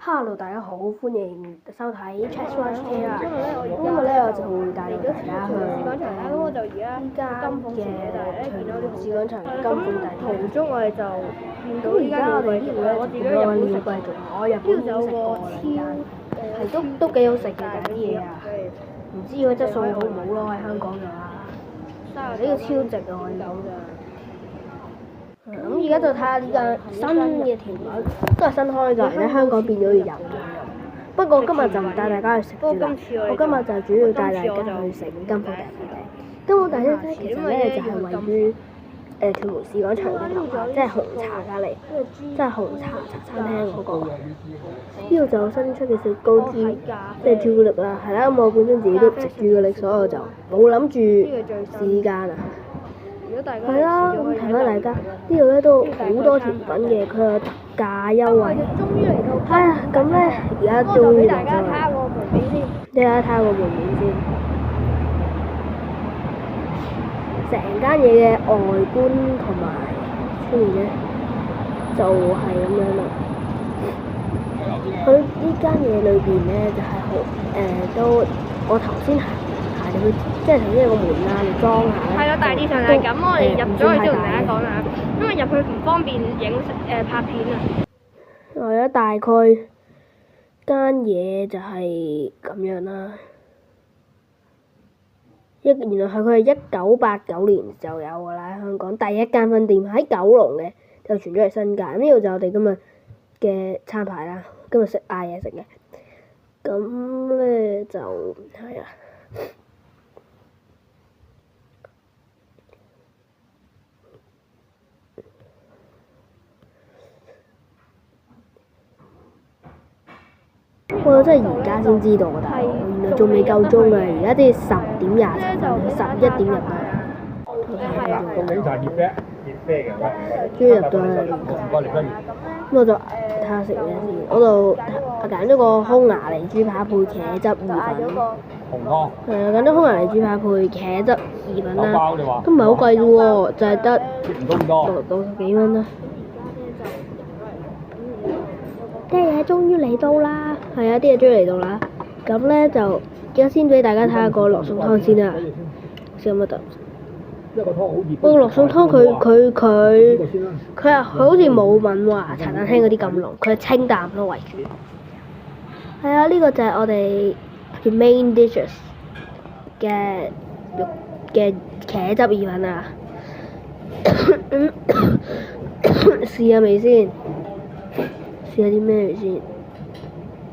Hello，大家好，歡迎收睇 ChatWatch啊！今日咧我就會帶大家去依家嘅試廣場金鳳大廳。途中我哋就見到而家我哋呢度咧就見到個鳥貴族，我日本冇食過啦，係都幾好食嘅啲嘢啊！唔知佢質素好唔好咯？喺香港嘅話，呢個超值啊！我講嘅。咁而家就睇下呢間新嘅甜品，都係新開㗎，喺香港變咗要入咗。不過今日就唔帶大家去食住啦，我今日就主要帶大家去食金鳳大廳。金鳳大廳其實咧就係位於屯門市廣場嘅樓下，即係紅茶隔離，即係紅茶餐廳嗰個。呢度就新出嘅雪糕珠，即係朱古力啦，係啦。咁我本身自己都唔食朱古力，所以我就冇諗住試呢間啊。係啦，咁提翻大家，呢度咧都好多甜品嘅，佢有特價優惠。係啊，咁咧而家終於嚟咗啦。你睇下個門面先，成間嘢嘅外觀同埋出面咧就係咁樣啦。佢呢間嘢裏邊咧就係都我頭先行到去，即係頭先有個門啦，你裝下咧。係咯，大致上係咁。我哋入咗去先同大家講下，因為入去唔方便拍片啊。係啊，大概間嘢就係咁樣啦。原來佢係1989年就有㗎啦，香港第一間分店喺九龍嘅，就傳咗嚟新界。呢度就我哋今日嘅餐牌啦，今日嗌嘢食嘅。咁咧就係啊。我真係而家先知道啊！原來仲未夠鐘啊！而家啲10:27，11點入到。警察熱啤嘅，終於入到啦！咁我就睇下食咩先。我就揀咗個匈牙利豬扒配茄汁意粉。紅湯。係啊，揀咗匈牙利豬扒配茄汁意粉啦。都唔係好貴啫喎，就係得60幾蚊啦。啲嘢終於嚟到啦！係啊，啲嘢終於嚟到啦。咁咧就而家先俾大家睇下個羅宋湯先啦。試下乜得？個羅宋湯佢好似冇閩華茶餐廳嗰啲咁濃，佢係清淡咯為主。係啊，呢個就係我哋嘅 main dishes 嘅茄汁意粉啊！試下味先。試下啲咩嚟先？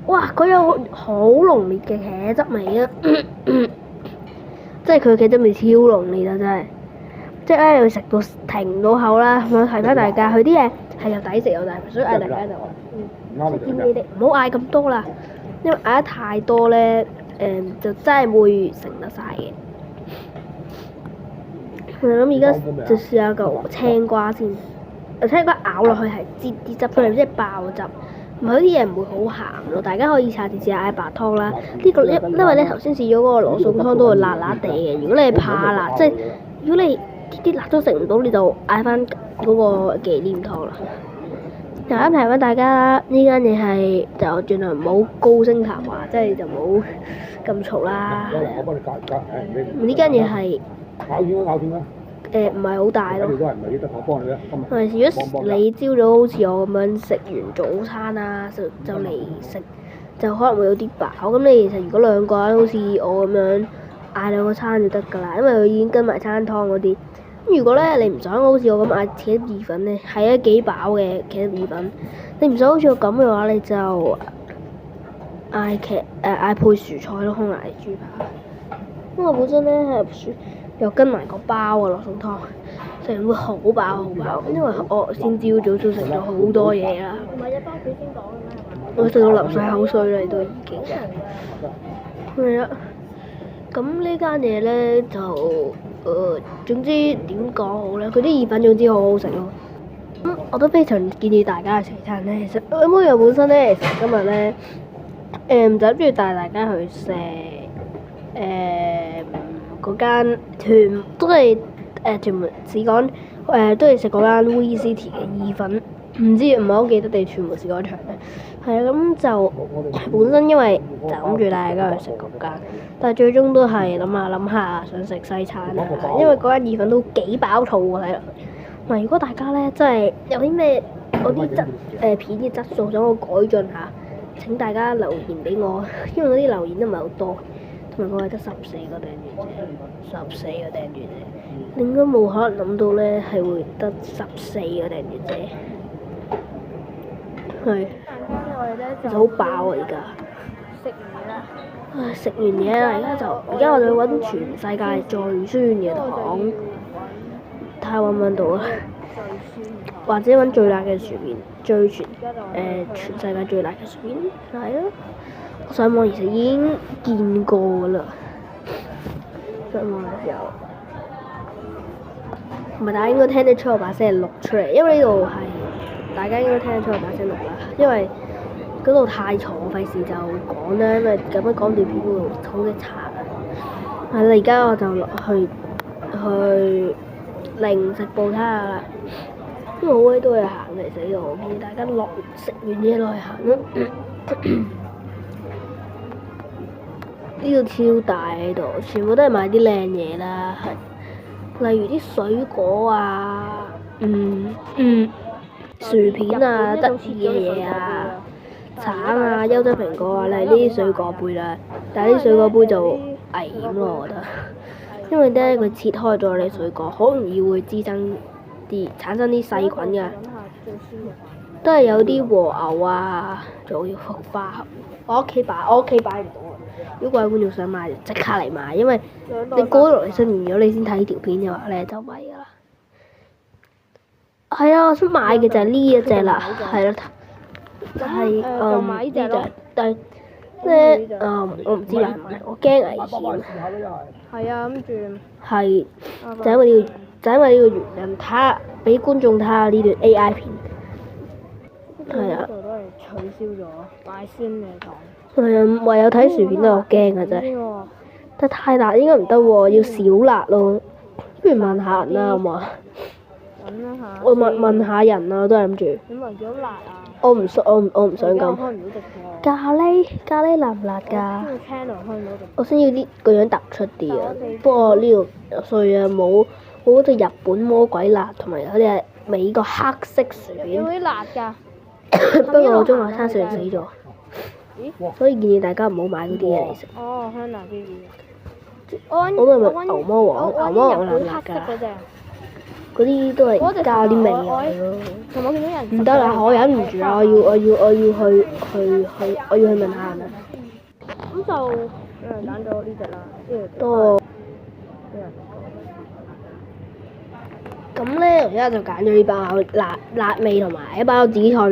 哇！佢有好濃烈嘅茄汁味啊！即係佢嘅茄汁味超濃烈啊！真係，即係咧你會食到停唔到口啦。我提翻大家，佢啲嘢係又抵食又大，所以嗌大家就食啲啲，唔好嗌咁多啦，因為嗌得太多咧，就真係會食得晒嘅。我諗而家就試下嚿青瓜先。青瓜咬落去係擠啲汁出嚟，即係爆汁。唔係嗰啲嘢唔會好鹹咯，大家可以下次試下嗌白湯啦。因為咧頭先試咗嗰個羅宋湯都會辣辣地嘅。如果你係怕辣，即係如果你啲辣都食唔到，你就嗌翻嗰個忌廉湯啦。就啱提翻大家啦，呢間嘢係就盡量唔好高聲談話，即係就唔好咁嘈啦。呢間嘢係唔係好大咯。係，如果你朝早好似我咁樣食完早餐啊，就嚟食，就可能會有啲飽。咁你其實如果兩個人好似我咁樣嗌兩個餐就得㗎啦，因為佢已經跟埋餐湯嗰啲。咁如果咧你唔想好似我咁嗌茄汁意粉咧，係啊幾飽嘅茄汁意粉。你唔想好似我咁嘅話，你就嗌配薯菜咯，匈牙利豬扒。因為我本身咧係又跟埋個包啊，羅宋湯，食完會好飽，因為我先朝早食咗好多嘢啦。唔係一包幾先講嘅咩？我食到流晒口水啦，都已經。係啊，咁呢間嘢咧就總之點講好咧？佢啲意粉總之好好食咯。咁我都非常建議大家去食餐咧。其實咁我又本身咧，其實今日咧就諗住帶大家去食嗰間都係屯門市港都係食嗰間 V City 嘅意粉唔知唔係好記得地屯門市嗰場咧。係啊，咁就本身因為就諗住大家去食嗰間，但係最終都係諗下想食西餐啊，因為嗰間意粉都幾飽肚喎睇落去。如果大家咧真係有啲咩嗰啲片嘅質素想我改進下，請大家留言俾我，因為嗰啲留言都唔係好多，同埋我係得14個訂閱啫，14個訂閱啫，你應該冇可能諗到咧係會得14個訂閱啫。係。其實好飽啊！而家食完嘢啦，而家我哋揾全世界最酸嘅糖，睇下揾唔揾到啊！或者揾最辣嘅薯片，全世界最辣嘅薯片，係啊！我上網其實已經見過㗎啦，上網嘅時候，同埋大家應該聽得出我把聲係錄出嚟，因為呢度係大家應該聽得出我把聲錄啦，因為嗰度太嘈，費事就講啦，因為咁樣講段片會好鬼殘啊！係啦，而家我就落去零食部睇下啦，因為好鬼多嘢行嚟死我，建議大家食完嘢落去行啦。呢度超大喺度，全部都係買啲靚嘢啦，例如啲水果啊，薯片啊，得意嘅嘢啊。橙啊、優質蘋果啊，例如呢啲水果杯啦，但係啲水果杯就危險咯，我覺得，因為咧佢切開咗你水果，好容易會產生啲細菌㗎，都係有啲和牛啊，仲要菊花盒，我屋企擺唔到啊！如果各位觀眾想買，就即刻嚟買，因為你過咗落嚟新年，如果你先睇呢條片嘅話咧，就咪㗎啦。係啊，我想買嘅就係呢一隻啦，係啦。但係咧我唔知買唔買，我驚危險。係啊，跟住係就因為呢個原因，睇下俾觀眾睇下呢段 AI 片。係啊。都係取消咗擺鮮嘅糖。係啊，唯有睇薯片都我驚㗎啫。但太辣應該唔得喎，要少辣咯。不如問下人啦，好嘛？我問下人啊，我都係諗住。點為咗辣啊？我唔想咁。咖喱辣唔辣㗎？我想要啲個樣突出啲啊！不過呢度衰啊，冇嗰隻日本魔鬼辣，同埋有隻美國黑色薯片。有啲辣㗎。不過我中華餐食完死咗，所以建議大家唔好買嗰啲嘢嚟食。哦，香辣啲嘢。我都係咪牛魔王辣唔辣㗎？嗰啲都係加啲味落去咯。唔得啦，我忍唔住啦！我要去問下人啦。咁就揀咗呢隻啦，多。咁咧，我而家就揀咗呢包辣味同埋一包紫菜。